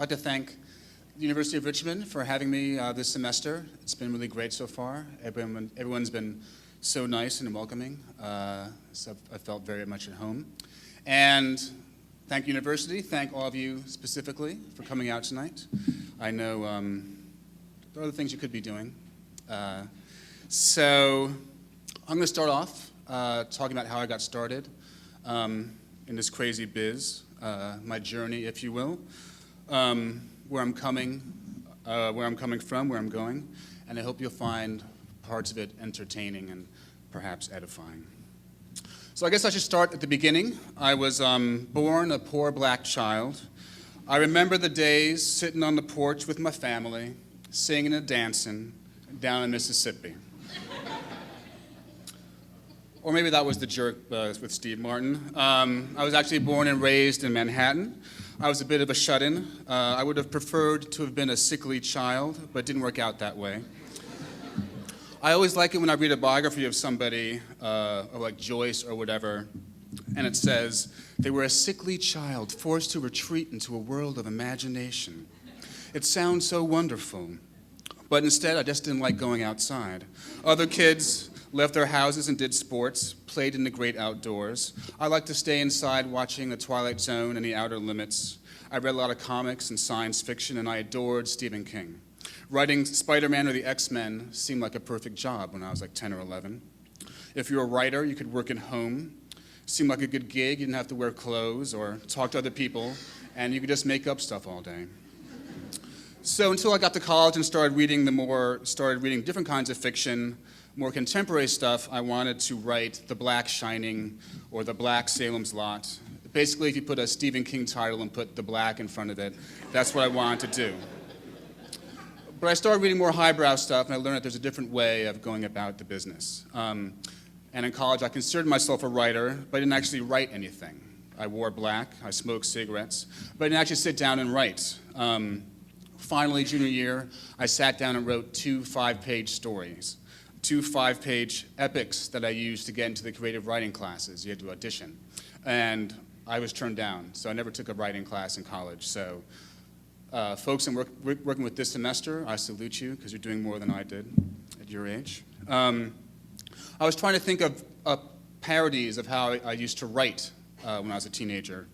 like to thank the University of Richmond for having me this semester. It's been really great so far. Everyone's been so nice and welcoming, so I felt very much at home. And thank University, thank all of you specifically for coming out tonight. I know there are other things you could be doing. So I'm going to start off talking about how I got started in this crazy biz, my journey, if you will, where I'm coming from, where I'm going, and I hope you'll find parts of it entertaining and perhaps edifying. So I guess I should start at the beginning. I was born a poor black child. I remember the days sitting on the porch with my family, singing and dancing down in Mississippi. Or maybe that was The Jerk with Steve Martin. I was actually born and raised in Manhattan. I was a bit of a shut-in. I would have preferred to have been a sickly child, but it didn't work out that way. I always like it when I read a biography of somebody, or like Joyce or whatever, and it says, they were a sickly child forced to retreat into a world of imagination. It sounds so wonderful, but instead I just didn't like going outside. Other kids left their houses and did sports, played in the great outdoors. I liked to stay inside watching The Twilight Zone and The Outer Limits. I read a lot of comics and science fiction, and I adored Stephen King. Writing Spider-Man or the X-Men seemed like a perfect job when I was like 10 or 11. If you're a writer, you could work at home. Seemed like a good gig. You didn't have to wear clothes or talk to other people, and you could just make up stuff all day. So until I got to college and started reading different kinds of fiction, more contemporary stuff, I wanted to write The Black Shining or The Black Salem's Lot. Basically, if you put a Stephen King title and put the black in front of it, that's what I wanted to do. But I started reading more highbrow stuff, and I learned that there's a different way of going about the business. And in college, I considered myself a writer, but I didn't actually write anything. I wore black, I smoked cigarettes, but I didn't actually sit down and write. Finally, junior year, I sat down and wrote 2 5-page stories. 2 5-page epics that I used to get into the creative writing classes. You had to audition. And I was turned down, so I never took a writing class in college. So folks I'm working with this semester, I salute you because you're doing more than I did at your age. I was trying to think of parodies of how I used to write when I was a teenager.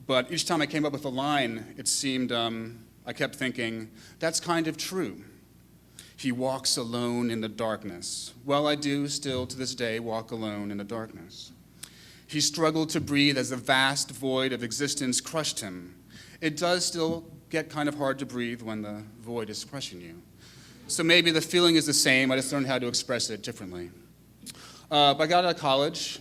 But each time I came up with a line, it seemed, I kept thinking, that's kind of true. He walks alone in the darkness. Well, I do still to this day walk alone in the darkness. He struggled to breathe as the vast void of existence crushed him. It does still get kind of hard to breathe when the void is crushing you. So maybe the feeling is the same, I just learned how to express it differently. But I got out of college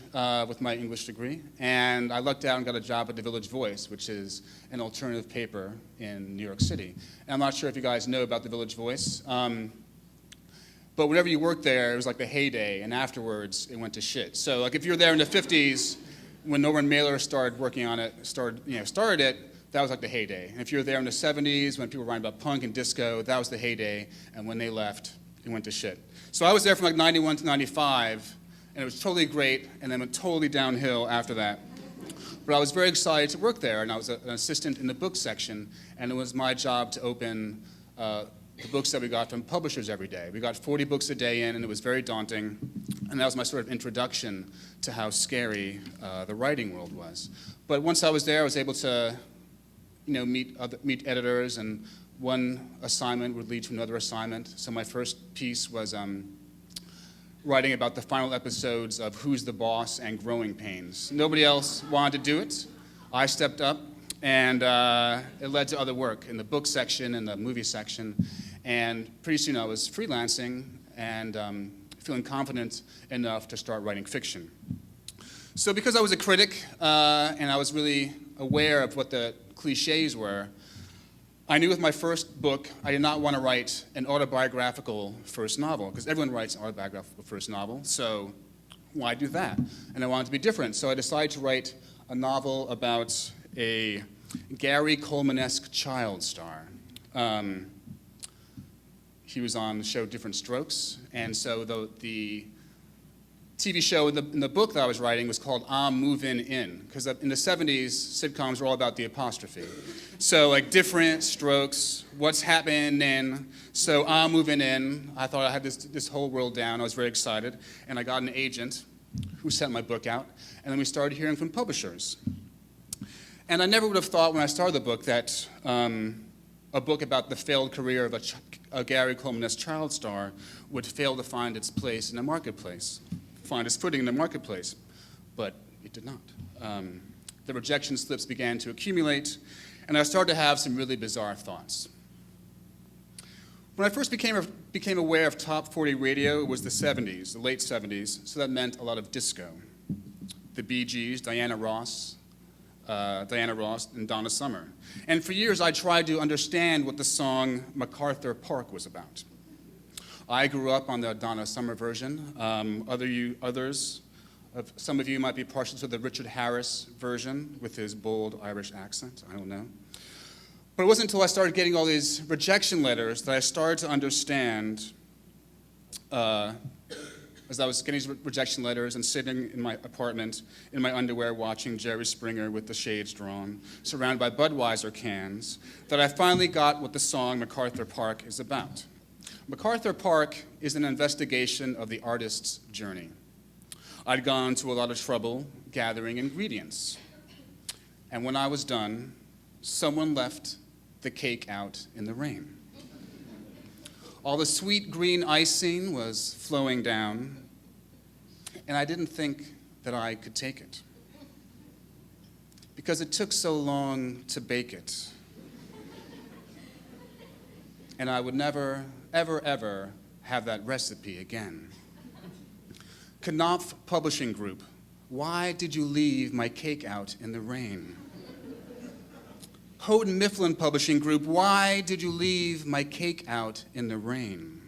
with my English degree, and I lucked out and got a job at the Village Voice, which is an alternative paper in New York City. And I'm not sure if you guys know about the Village Voice. But whenever you worked there, it was like the heyday, and afterwards, it went to shit. So like if you were there in the 50s, when Norman Mailer started working on it, started it, that was like the heyday. And if you were there in the 70s, when people were writing about punk and disco, that was the heyday, and when they left, it went to shit. So I was there from like 91 to 95, and it was totally great, and then went totally downhill after that. But I was very excited to work there, and I was an assistant in the book section, and it was my job to open the books that we got from publishers every day. We got 40 books a day in, and it was very daunting. And that was my sort of introduction to how scary the writing world was. But once I was there, I was able to, meet editors, and one assignment would lead to another assignment. So my first piece was writing about the final episodes of Who's the Boss and Growing Pains. Nobody else wanted to do it. I stepped up, and it led to other work in the book section and the movie section. And pretty soon I was freelancing and feeling confident enough to start writing fiction. So because I was a critic and I was really aware of what the cliches were, I knew with my first book I did not want to write an autobiographical first novel, because everyone writes an autobiographical first novel, so why do that? And I wanted to be different, so I decided to write a novel about a Gary Coleman-esque child star. He was on the show Different Strokes, and so the TV show in the book that I was writing was called I'm Movin' In, because in the 70s, sitcoms were all about the apostrophe. So like different strokes, what's happening. So I'm moving in. I thought I had this whole world down. I was very excited. And I got an agent who sent my book out. And then we started hearing from publishers. And I never would have thought when I started the book that a book about the failed career of a Gary Coleman-esque child star would fail to find its place in the marketplace, find its footing in the marketplace. But it did not. The rejection slips began to accumulate, and I started to have some really bizarre thoughts. When I first became aware of top 40 radio, it was the 70s, the late 70s, so that meant a lot of disco. The Bee Gees, Diana Ross, and Donna Summer. And for years, I tried to understand what the song MacArthur Park was about. I grew up on the Donna Summer version. Some of you might be partial to the Richard Harris version with his bold Irish accent. I don't know. But it wasn't until I started getting all these rejection letters that I started to understand, as I was getting these rejection letters and sitting in my apartment in my underwear watching Jerry Springer with the shades drawn, surrounded by Budweiser cans, that I finally got what the song MacArthur Park is about. MacArthur Park is an investigation of the artist's journey. I'd gone to a lot of trouble gathering ingredients. And when I was done, someone left the cake out in the rain. All the sweet green icing was flowing down, and I didn't think that I could take it, because it took so long to bake it. And I would never, ever, ever have that recipe again. Knopf Publishing Group, why did you leave my cake out in the rain? Houghton Mifflin Publishing Group, why did you leave my cake out in the rain?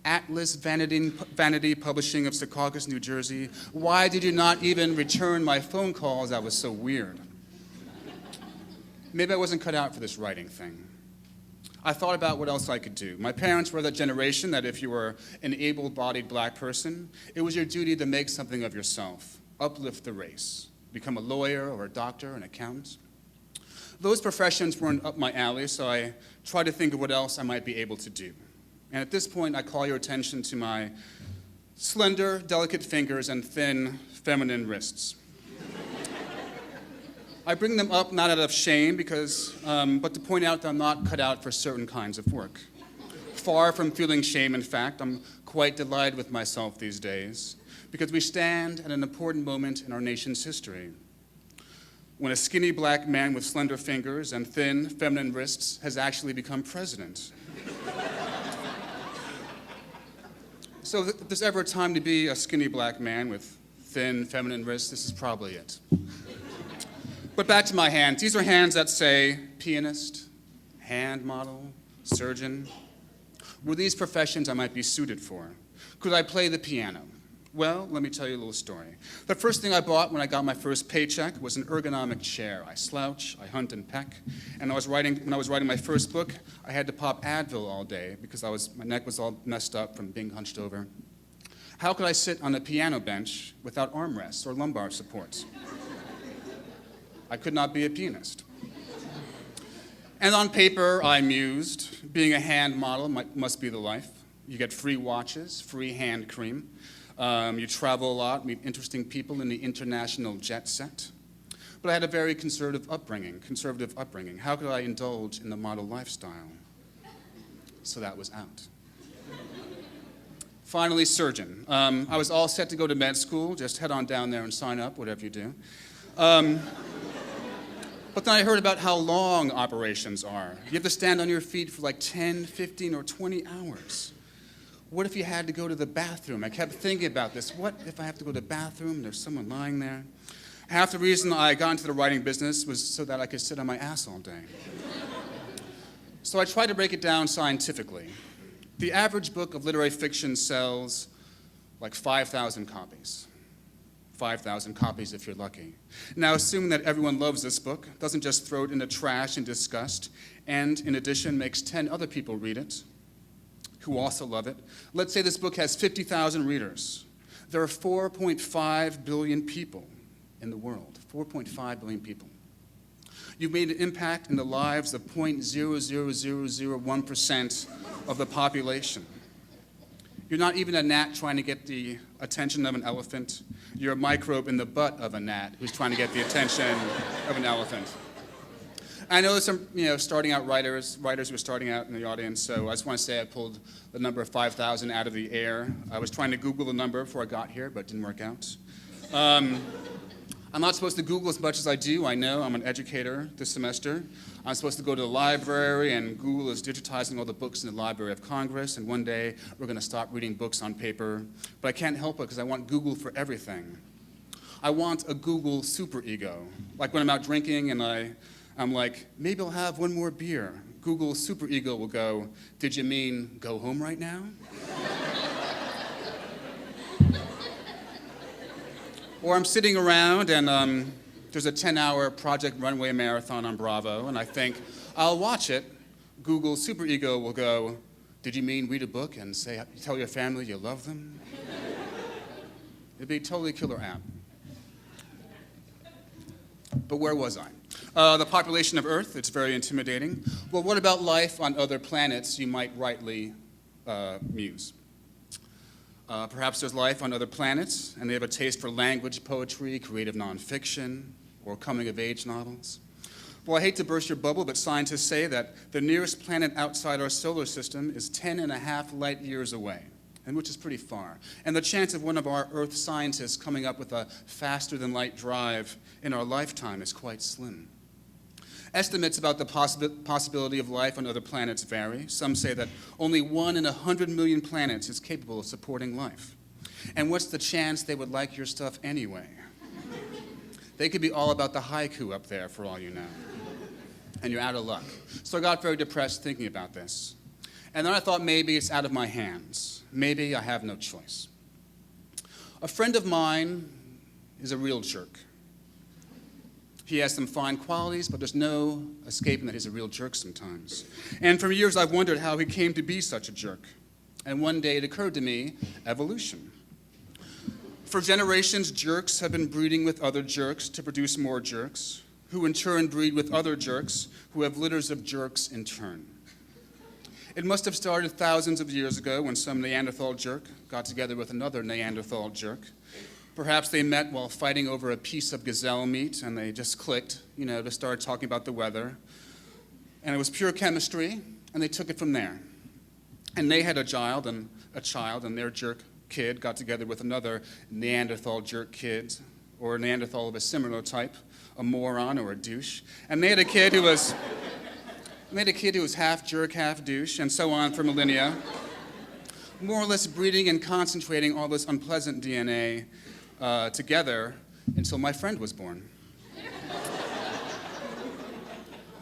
Atlas Vanity Publishing of Secaucus, New Jersey, why did you not even return my phone calls? That was so weird. Maybe I wasn't cut out for this writing thing. I thought about what else I could do. My parents were that generation that if you were an able-bodied black person, it was your duty to make something of yourself, uplift the race, become a lawyer or a doctor, an accountant. Those professions weren't up my alley, so I tried to think of what else I might be able to do. And at this point, I call your attention to my slender, delicate fingers and thin, feminine wrists. I bring them up not out of shame, but to point out that I'm not cut out for certain kinds of work. Far from feeling shame, in fact, I'm quite delighted with myself these days, because we stand at an important moment in our nation's history, when a skinny black man with slender fingers and thin, feminine wrists has actually become president. So if there's ever a time to be a skinny black man with thin, feminine wrists, this is probably it. But back to my hands. These are hands that say pianist, hand model, surgeon. Were these professions I might be suited for? Could I play the piano? Well, let me tell you a little story. The first thing I bought when I got my first paycheck was an ergonomic chair. I slouch, I hunt and peck, and when I was writing my first book, I had to pop Advil all day because my neck was all messed up from being hunched over. How could I sit on a piano bench without armrests or lumbar supports? I could not be a pianist. And on paper, I mused, being a hand model must be the life. You get free watches, free hand cream. You travel a lot, meet interesting people in the international jet set. But I had a very conservative upbringing. How could I indulge in the model lifestyle? So that was out. Finally, surgeon. I was all set to go to med school. Just head on down there and sign up, whatever you do. But then I heard about how long operations are. You have to stand on your feet for like 10, 15, or 20 hours. What if you had to go to the bathroom? I kept thinking about this. What if I have to go to the bathroom and there's someone lying there? Half the reason I got into the writing business was so that I could sit on my ass all day. So I tried to break it down scientifically. The average book of literary fiction sells like 5,000 copies. 5,000 copies if you're lucky. Now, assuming that everyone loves this book, doesn't just throw it in the trash in disgust, and in addition makes 10 other people read it, who also love it. Let's say this book has 50,000 readers. There are 4.5 billion people in the world, 4.5 billion people. You've made an impact in the lives of 0.00001% of the population. You're not even a gnat trying to get the attention of an elephant. You're a microbe in the butt of a gnat who's trying to get the attention of an elephant. I know there's some, starting out writers who are starting out in the audience, so I just want to say I pulled the number 5,000 out of the air. I was trying to Google the number before I got here, but it didn't work out. I'm not supposed to Google as much as I do. I know I'm an educator this semester. I'm supposed to go to the library, and Google is digitizing all the books in the Library of Congress, and one day we're going to stop reading books on paper. But I can't help it because I want Google for everything. I want a Google superego. Like when I'm out drinking and I'm like, maybe I'll have one more beer. Google superego will go, did you mean go home right now? Or I'm sitting around and there's a 10-hour Project Runway marathon on Bravo, and I think, I'll watch it. Google superego will go, did you mean read a book and tell your family you love them? It'd be a totally killer app. But where was I? The population of Earth, it's very intimidating. Well, what about life on other planets, you might rightly muse? Perhaps there's life on other planets, and they have a taste for language, poetry, creative nonfiction, or coming-of-age novels. Well, I hate to burst your bubble, but scientists say that the nearest planet outside our solar system is 10.5 light years away, and which is pretty far. And the chance of one of our Earth scientists coming up with a faster-than-light drive in our lifetime is quite slim. Estimates about the possibility of life on other planets vary. Some say that only 1 in 100 million planets is capable of supporting life. And what's the chance they would like your stuff anyway? They could be all about the haiku up there, for all you know. And you're out of luck. So I got very depressed thinking about this. And then I thought maybe it's out of my hands. Maybe I have no choice. A friend of mine is a real jerk. He has some fine qualities, but there's no escaping that he's a real jerk sometimes. And for years I've wondered how he came to be such a jerk. And one day it occurred to me, evolution. For generations, jerks have been breeding with other jerks to produce more jerks, who in turn breed with other jerks, who have litters of jerks in turn. It must have started thousands of years ago when some Neanderthal jerk got together with another Neanderthal jerk. Perhaps they met while fighting over a piece of gazelle meat, and they just clicked, to start talking about the weather. And it was pure chemistry, and they took it from there. And they had a child, and their jerk kid got together with another Neanderthal jerk kid, or a Neanderthal of a similar type, a moron or a douche. And they had a kid who was half jerk, half douche, and so on for millennia, more or less breeding and concentrating all this unpleasant DNA together until my friend was born.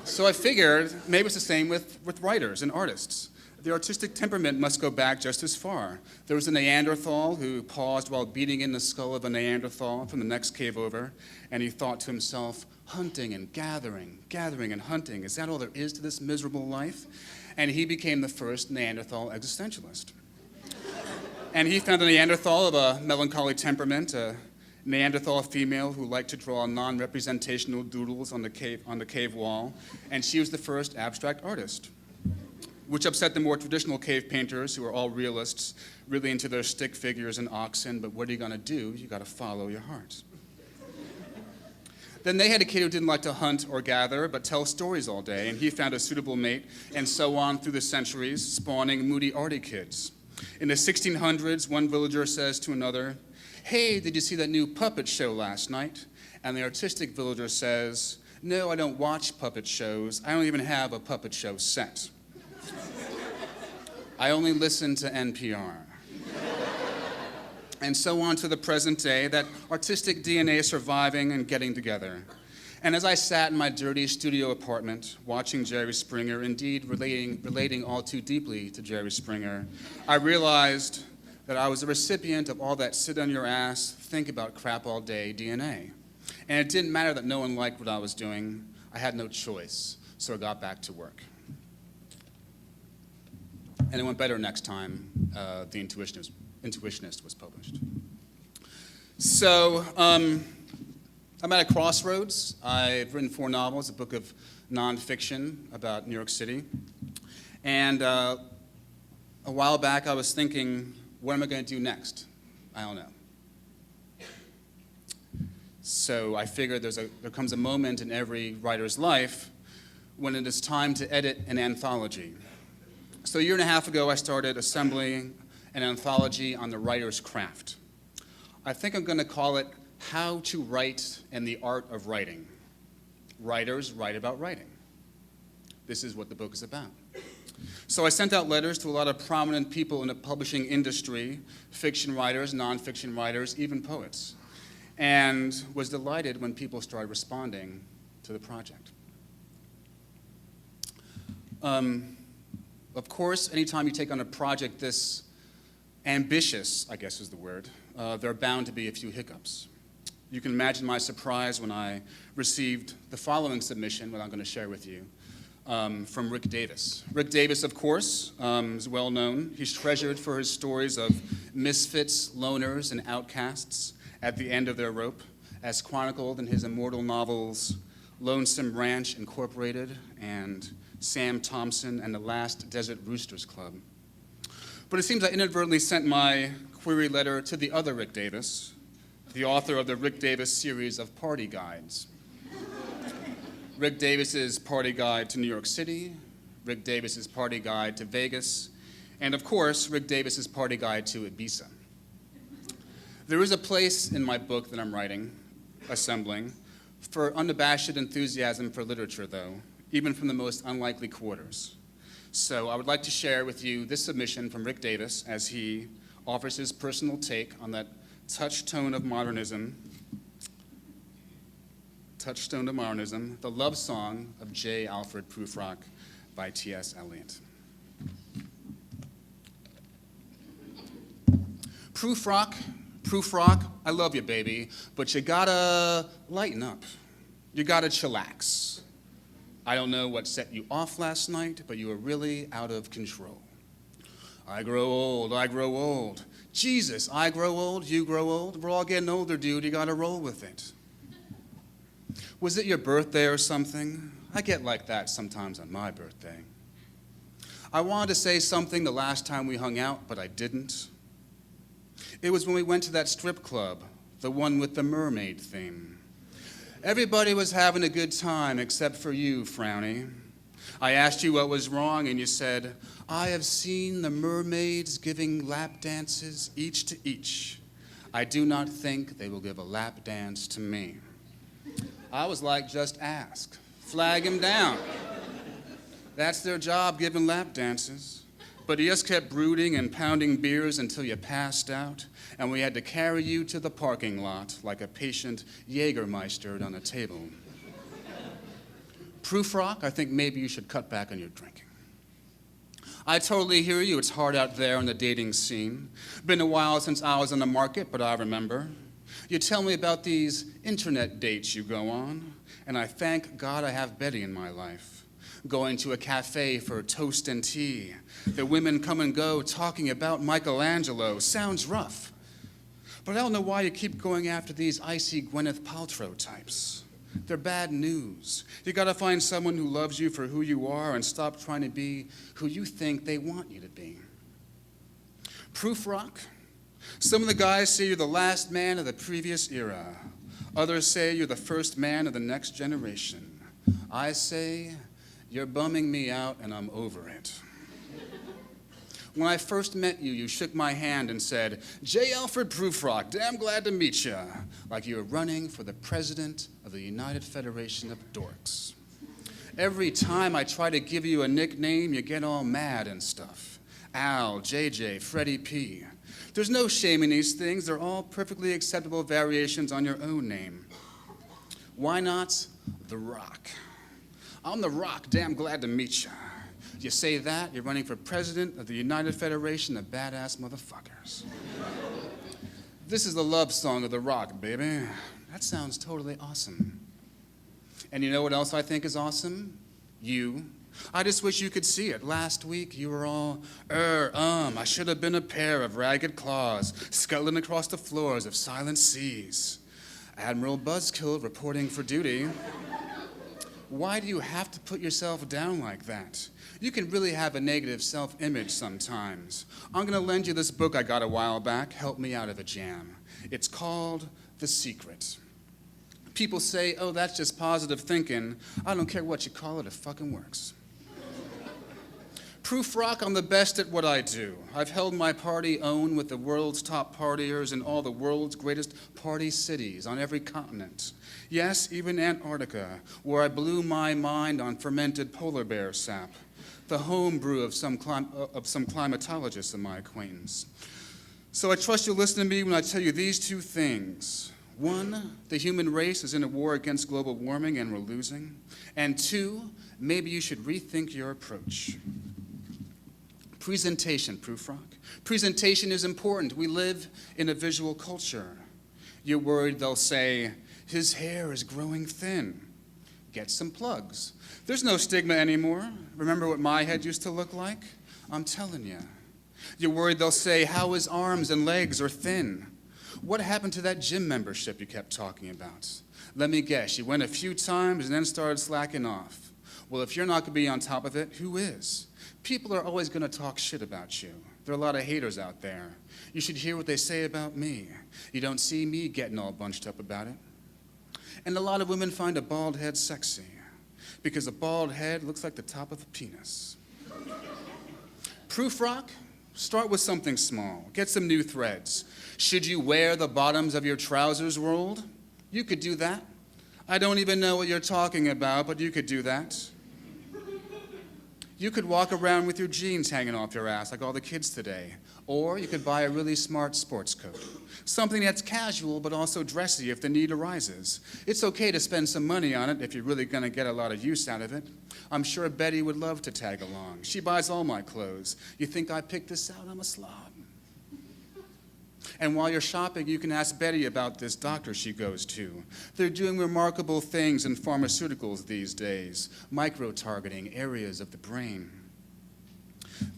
So I figured maybe it's the same with writers and artists. The artistic temperament must go back just as far. There was a Neanderthal who paused while beating in the skull of a Neanderthal from the next cave over, and he thought to himself, hunting and gathering and hunting, is that all there is to this miserable life? And he became the first Neanderthal existentialist. And he found a Neanderthal of a melancholy temperament, a Neanderthal female who liked to draw non-representational doodles on the cave wall, and she was the first abstract artist, which upset the more traditional cave painters who are all realists, really into their stick figures and oxen, but what are you going to do? You got to follow your heart. Then they had a kid who didn't like to hunt or gather, but tell stories all day, and he found a suitable mate, and so on through the centuries, spawning moody arty kids. In the 1600s, one villager says to another, "Hey, did you see that new puppet show last night?" And the artistic villager says, "No, I don't watch puppet shows. I don't even have a puppet show set. I only listen to NPR." And so on to the present day, that artistic DNA is surviving and getting together. And as I sat in my dirty studio apartment, watching Jerry Springer, indeed relating all too deeply to Jerry Springer, I realized that I was a recipient of all that sit on your ass, think about crap all day DNA. And it didn't matter that no one liked what I was doing. I had no choice, so I got back to work. And it went better next time The Intuitionist was published. So I'm at a crossroads. I've written 4 novels, a book of nonfiction about New York City. And a while back I was thinking, what am I going to do next? I don't know. So I figured there comes a moment in every writer's life when it is time to edit an anthology. So a year and a half ago, I started assembling an anthology on the writer's craft. I think I'm going to call it How to Write and the Art of Writing. Writers write about writing. This is what the book is about. So I sent out letters to a lot of prominent people in the publishing industry, fiction writers, nonfiction writers, even poets, and was delighted when people started responding to the project. Of course, anytime you take on a project this ambitious, I guess is the word, there are bound to be a few hiccups. You can imagine my surprise when I received the following submission, what I'm going to share with you, from Rick Davis. Rick Davis, of course, is well known. He's treasured for his stories of misfits, loners, and outcasts at the end of their rope, as chronicled in his immortal novels Lonesome Ranch Incorporated and Sam Thompson and the Last Desert Roosters Club. But it seems I inadvertently sent my query letter to the other Rick Davis, the author of the Rick Davis series of party guides. Rick Davis's Party Guide to New York City, Rick Davis's Party Guide to Vegas, and of course, Rick Davis's Party Guide to Ibiza. There is a place in my book that I'm writing, assembling, for unabashed enthusiasm for literature, though, even from the most unlikely quarters. So I would like to share with you this submission from Rick Davis as he offers his personal take on that touchstone of modernism, the love song of J. Alfred Prufrock by T.S. Eliot. Prufrock, I love you, baby, but you gotta lighten up. You gotta chillax. I don't know what set you off last night, but you were really out of control. I grow old. Jesus, I grow old, you grow old. We're all getting older, dude. You gotta roll with it. Was it your birthday or something? I get like that sometimes on my birthday. I wanted to say something the last time we hung out, but I didn't. It was when we went to that strip club, the one with the mermaid theme. Everybody was having a good time except for you, Frowny. I asked you what was wrong, and you said, I have seen the mermaids giving lap dances each to each. I do not think they will give a lap dance to me. I was like, just ask. Flag him down. That's their job, giving lap dances. But he just kept brooding and pounding beers until you passed out, and we had to carry you to the parking lot like a patient Jägermeistered on a table. Prufrock, I think maybe you should cut back on your drinking. I totally hear you. It's hard out there in the dating scene. Been a while since I was on the market, but I remember. You tell me about these internet dates you go on, and I thank God I have Betty in my life. Going to a cafe for toast and tea. The women come and go talking about Michelangelo. Sounds rough. But I don't know why you keep going after these icy Gwyneth Paltrow types. They're bad news. You gotta find someone who loves you for who you are and stop trying to be who you think they want you to be. Prufrock? Some of the guys say you're the last man of the previous era. Others say you're the first man of the next generation. I say, you're bumming me out and I'm over it. When I first met you, you shook my hand and said, J. Alfred Prufrock, damn glad to meet you, like you were running for the president of the United Federation of Dorks. Every time I try to give you a nickname, you get all mad and stuff. Al, JJ, Freddie P. There's no shame in these things. They're all perfectly acceptable variations on your own name. Why not The Rock? I'm The Rock, damn glad to meet you. You say that, you're running for president of the United Federation of Badass Motherfuckers. This is the love song of The Rock, baby. That sounds totally awesome. And you know what else I think is awesome? You. I just wish you could see it. Last week you were all, I should have been a pair of ragged claws scuttling across the floors of silent seas. Admiral Buzzkill reporting for duty. Why do you have to put yourself down like that? You can really have a negative self-image sometimes. I'm going to lend you this book I got a while back, Help Me Out of a Jam. It's called The Secret. People say, oh, that's just positive thinking. I don't care what you call it fucking works. Proof rock, I'm the best at what I do. I've held my party own with the world's top partiers in all the world's greatest party cities on every continent. Yes, even Antarctica, where I blew my mind on fermented polar bear sap, the home brew of some climatologists of my acquaintance. So I trust you'll listen to me when I tell you these two things. One, the human race is in a war against global warming and we're losing. And two, maybe you should rethink your approach. Presentation, Proof Rock. Presentation is important. We live in a visual culture. You're worried they'll say, his hair is growing thin. Get some plugs. There's no stigma anymore. Remember what my head used to look like? I'm telling you. You're worried they'll say, how his arms and legs are thin. What happened to that gym membership you kept talking about? Let me guess, you went a few times and then started slacking off. Well, if you're not going to be on top of it, who is? People are always going to talk shit about you. There are a lot of haters out there. You should hear what they say about me. You don't see me getting all bunched up about it. And a lot of women find a bald head sexy because a bald head looks like the top of a penis. Proof rock? Start with something small. Get some new threads. Should you wear the bottoms of your trousers rolled? You could do that. I don't even know what you're talking about, but you could do that. You could walk around with your jeans hanging off your ass like all the kids today. Or you could buy a really smart sports coat. Something that's casual but also dressy if the need arises. It's okay to spend some money on it if you're really going to get a lot of use out of it. I'm sure Betty would love to tag along. She buys all my clothes. You think I picked this out? I'm a slob. And while you're shopping, you can ask Betty about this doctor she goes to. They're doing remarkable things in pharmaceuticals these days, micro-targeting areas of the brain.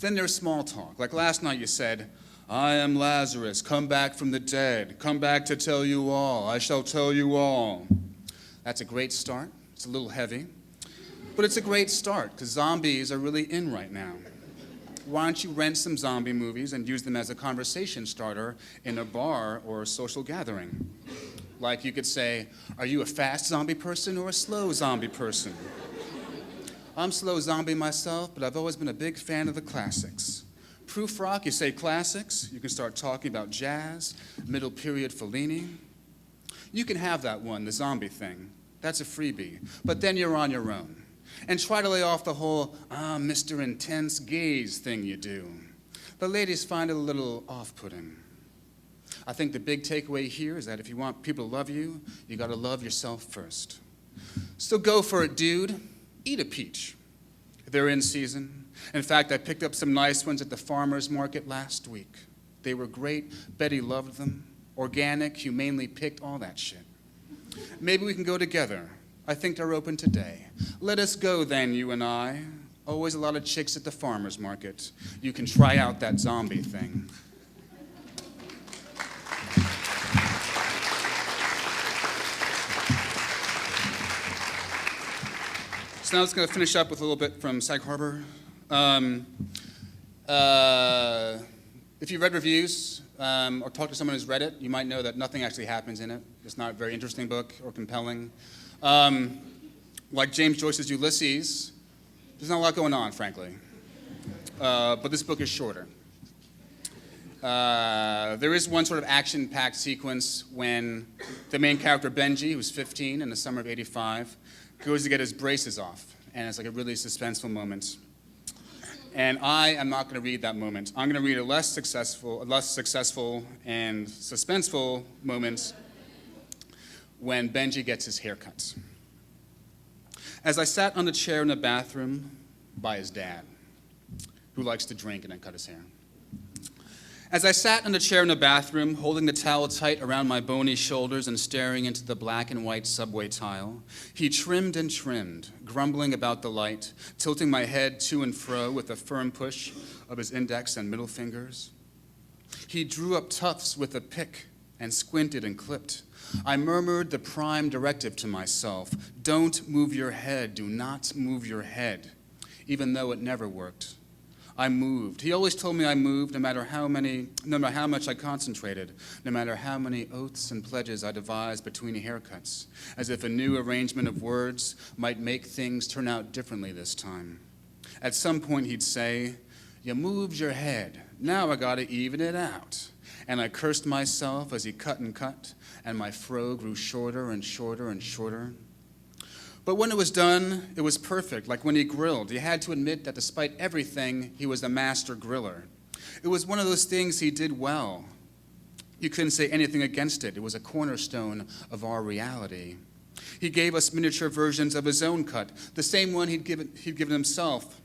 Then there's small talk. Like last night you said, I am Lazarus, come back from the dead, come back to tell you all, I shall tell you all. That's a great start. It's a little heavy, but it's a great start because zombies are really in right now. Why don't you rent some zombie movies and use them as a conversation starter in a bar or a social gathering? Like you could say, are you a fast zombie person or a slow zombie person? I'm slow zombie myself, but I've always been a big fan of the classics. Proof rock, you say classics, you can start talking about jazz, middle period Fellini. You can have that one, the zombie thing. That's a freebie, but then you're on your own. And try to lay off the whole, Mr. Intense gaze thing you do. The ladies find it a little off-putting. I think the big takeaway here is that if you want people to love you, you gotta love yourself first. So go for it, dude. Eat a peach. They're in season. In fact, I picked up some nice ones at the farmer's market last week. They were great. Betty loved them. Organic, humanely picked, all that shit. Maybe we can go together. I think they're open today. Let us go then, you and I. Always a lot of chicks at the farmer's market. You can try out that zombie thing. So now I'm just going to finish up with a little bit from Sag Harbor. If you read reviews or talked to someone who's read it, you might know that nothing actually happens in it. It's not a very interesting book or compelling. Like James Joyce's Ulysses, there's not a lot going on, frankly. But this book is shorter. There is one sort of action-packed sequence when the main character, Benji, who's 15 in the summer of '85, goes to get his braces off. And it's like a really suspenseful moment. And I am not going to read that moment. I'm going to read a less successful and suspenseful moment when Benji gets his hair cut. As I sat on the chair in the bathroom by his dad, who likes to drink and then cut his hair, As I sat in a chair in the bathroom, holding the towel tight around my bony shoulders and staring into the black and white subway tile, he trimmed and trimmed, grumbling about the light, tilting my head to and fro with a firm push of his index and middle fingers. He drew up tufts with a pick and squinted and clipped. I murmured the prime directive to myself, "Don't move your head, do not move your head," even though it never worked. I moved. He always told me I moved no matter how much I concentrated, no matter how many oaths and pledges I devised between haircuts, as if a new arrangement of words might make things turn out differently this time. At some point he'd say, "You moved your head, now I gotta even it out." And I cursed myself as he cut, and my fro grew shorter and shorter and shorter. But when it was done, it was perfect, like when he grilled. You had to admit that despite everything, he was a master griller. It was one of those things he did well. You couldn't say anything against it. It was a cornerstone of our reality. He gave us miniature versions of his own cut, the same one he'd given himself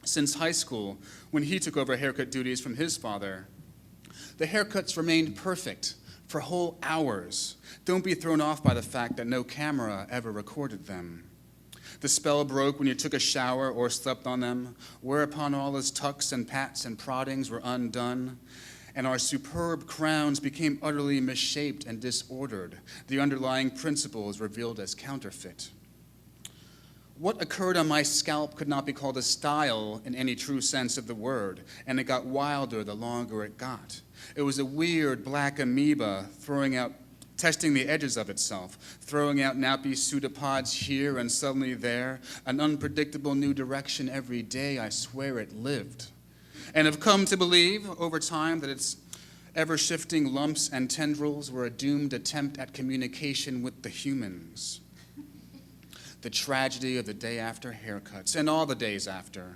since high school when he took over haircut duties from his father. The haircuts remained perfect for whole hours. Don't be thrown off by the fact that no camera ever recorded them. The spell broke when you took a shower or slept on them, whereupon all his tucks and pats and proddings were undone, and our superb crowns became utterly misshaped and disordered, the underlying principles revealed as counterfeit. What occurred on my scalp could not be called a style in any true sense of the word, and it got wilder the longer it got. It was a weird black amoeba testing the edges of itself, throwing out nappy pseudopods here and suddenly there, an unpredictable new direction every day. I swear it lived. And have come to believe over time that its ever-shifting lumps and tendrils were a doomed attempt at communication with the humans. The tragedy of the day after haircuts, and all the days after.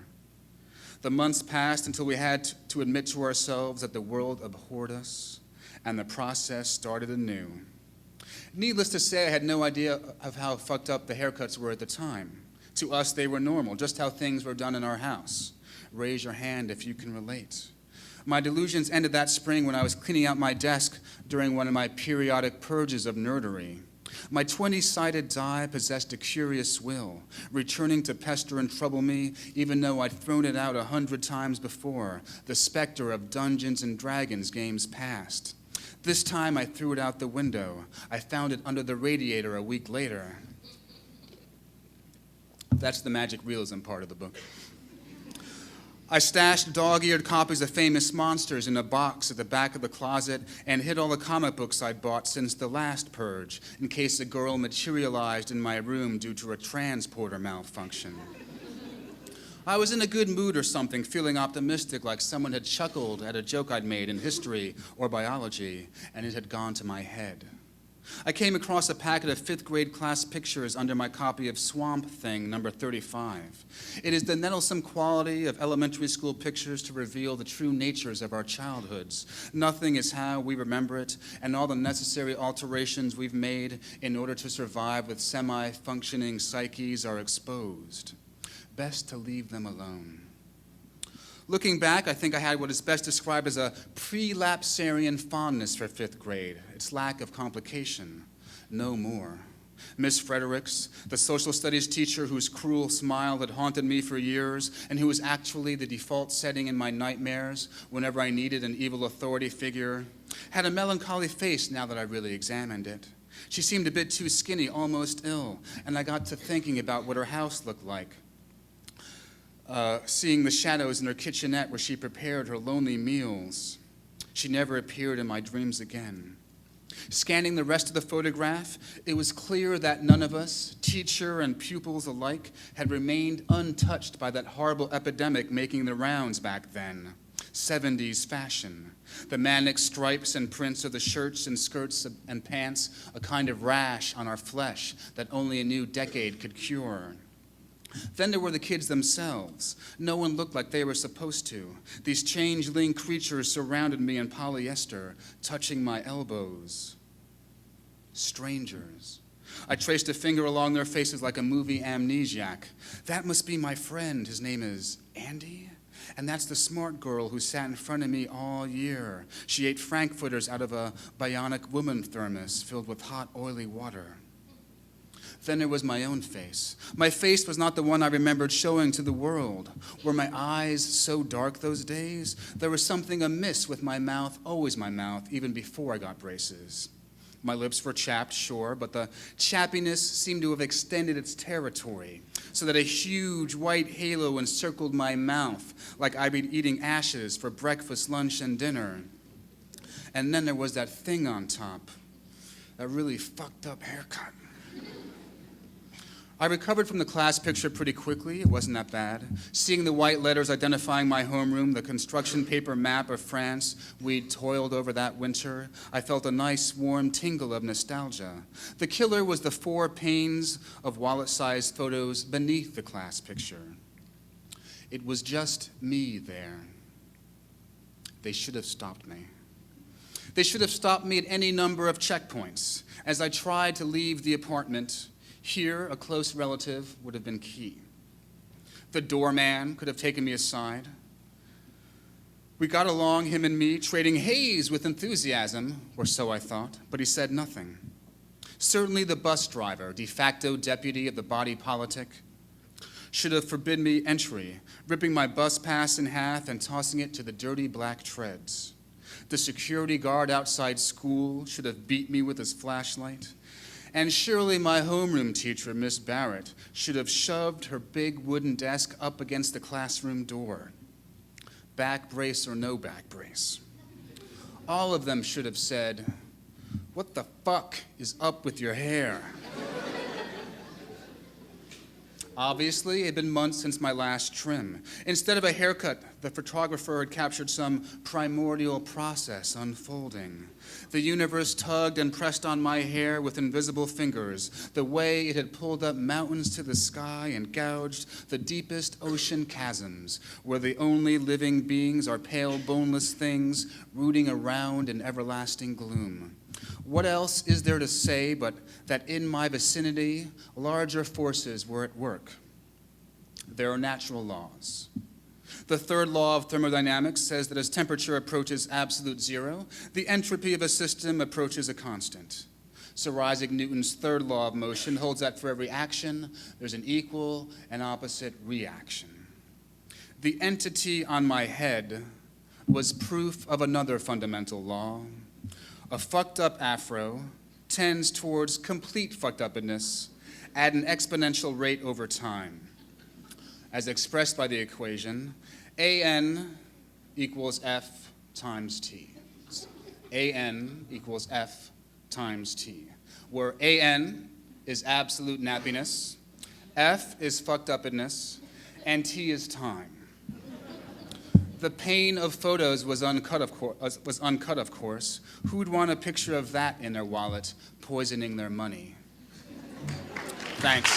The months passed until we had to admit to ourselves that the world abhorred us, and the process started anew. Needless to say, I had no idea of how fucked up the haircuts were at the time. To us, they were normal, just how things were done in our house. Raise your hand if you can relate. My delusions ended that spring when I was cleaning out my desk during one of my periodic purges of nerdery. My 20-sided die possessed a curious will, returning to pester and trouble me, even though I'd thrown it out 100 times before, the specter of Dungeons and Dragons games past. This time I threw it out the window. I found it under the radiator a week later. That's the magic realism part of the book. I stashed dog-eared copies of Famous Monsters in a box at the back of the closet and hid all the comic books I'd bought since the last purge, in case a girl materialized in my room due to a transporter malfunction. I was in a good mood or something, feeling optimistic, like someone had chuckled at a joke I'd made in history or biology, and it had gone to my head. I came across a packet of 5th grade class pictures under my copy of Swamp Thing, number 35. It is the nettlesome quality of elementary school pictures to reveal the true natures of our childhoods. Nothing is how we remember it, and all the necessary alterations we've made in order to survive with semi-functioning psyches are exposed. Best to leave them alone. Looking back, I think I had what is best described as a prelapsarian fondness for 5th grade, its lack of complication, no more. Miss Fredericks, the social studies teacher whose cruel smile had haunted me for years and who was actually the default setting in my nightmares whenever I needed an evil authority figure, had a melancholy face now that I really examined it. She seemed a bit too skinny, almost ill, and I got to thinking about what her house looked like. Seeing the shadows in her kitchenette where she prepared her lonely meals. She never appeared in my dreams again. Scanning the rest of the photograph, it was clear that none of us, teacher and pupils alike, had remained untouched by that horrible epidemic making the rounds back then. 70s fashion. The manic stripes and prints of the shirts and skirts and pants, a kind of rash on our flesh that only a new decade could cure. Then there were the kids themselves. No one looked like they were supposed to. These changeling creatures surrounded me in polyester, touching my elbows. Strangers. I traced a finger along their faces like a movie amnesiac. That must be my friend. His name is Andy? And that's the smart girl who sat in front of me all year. She ate frankfurters out of a bionic woman thermos filled with hot, oily water. Then there was my own face. My face was not the one I remembered showing to the world. Were my eyes so dark those days? There was something amiss with my mouth, always my mouth, even before I got braces. My lips were chapped, sure, but the chappiness seemed to have extended its territory, so that a huge white halo encircled my mouth, like I'd been eating ashes for breakfast, lunch, and dinner. And then there was that thing on top, that really fucked up haircut. I recovered from the class picture pretty quickly. It wasn't that bad. Seeing the white letters identifying my homeroom, the construction paper map of France we'd toiled over that winter, I felt a nice warm tingle of nostalgia. The killer was the 4 panes of wallet-sized photos beneath the class picture. It was just me there. They should have stopped me. They should have stopped me at any number of checkpoints. As I tried to leave the apartment, here, a close relative would have been key. The doorman could have taken me aside. We got along, him and me, trading haze with enthusiasm, or so I thought, but he said nothing. Certainly the bus driver, de facto deputy of the body politic, should have forbidden me entry, ripping my bus pass in half and tossing it to the dirty black treads. The security guard outside school should have beat me with his flashlight. And surely my homeroom teacher, Miss Barrett, should have shoved her big wooden desk up against the classroom door. Back brace or no back brace. All of them should have said, "What the fuck is up with your hair?" Obviously, it had been months since my last trim. Instead of a haircut, the photographer had captured some primordial process unfolding. The universe tugged and pressed on my hair with invisible fingers, the way it had pulled up mountains to the sky and gouged the deepest ocean chasms, where the only living beings are pale, boneless things rooting around in everlasting gloom. What else is there to say but that in my vicinity, larger forces were at work? There are natural laws. The third law of thermodynamics says that as temperature approaches absolute zero, the entropy of a system approaches a constant. Sir Isaac Newton's third law of motion holds that for every action, there's an equal and opposite reaction. The entity on my head was proof of another fundamental law. A fucked up afro tends towards complete fucked upness at an exponential rate over time, as expressed by the equation AN equals F times T. AN equals F times T, where AN is absolute nappiness, F is fucked upness, and T is time. The pain of photos was uncut, of course. Who'd want a picture of that in their wallet, poisoning their money? Thanks.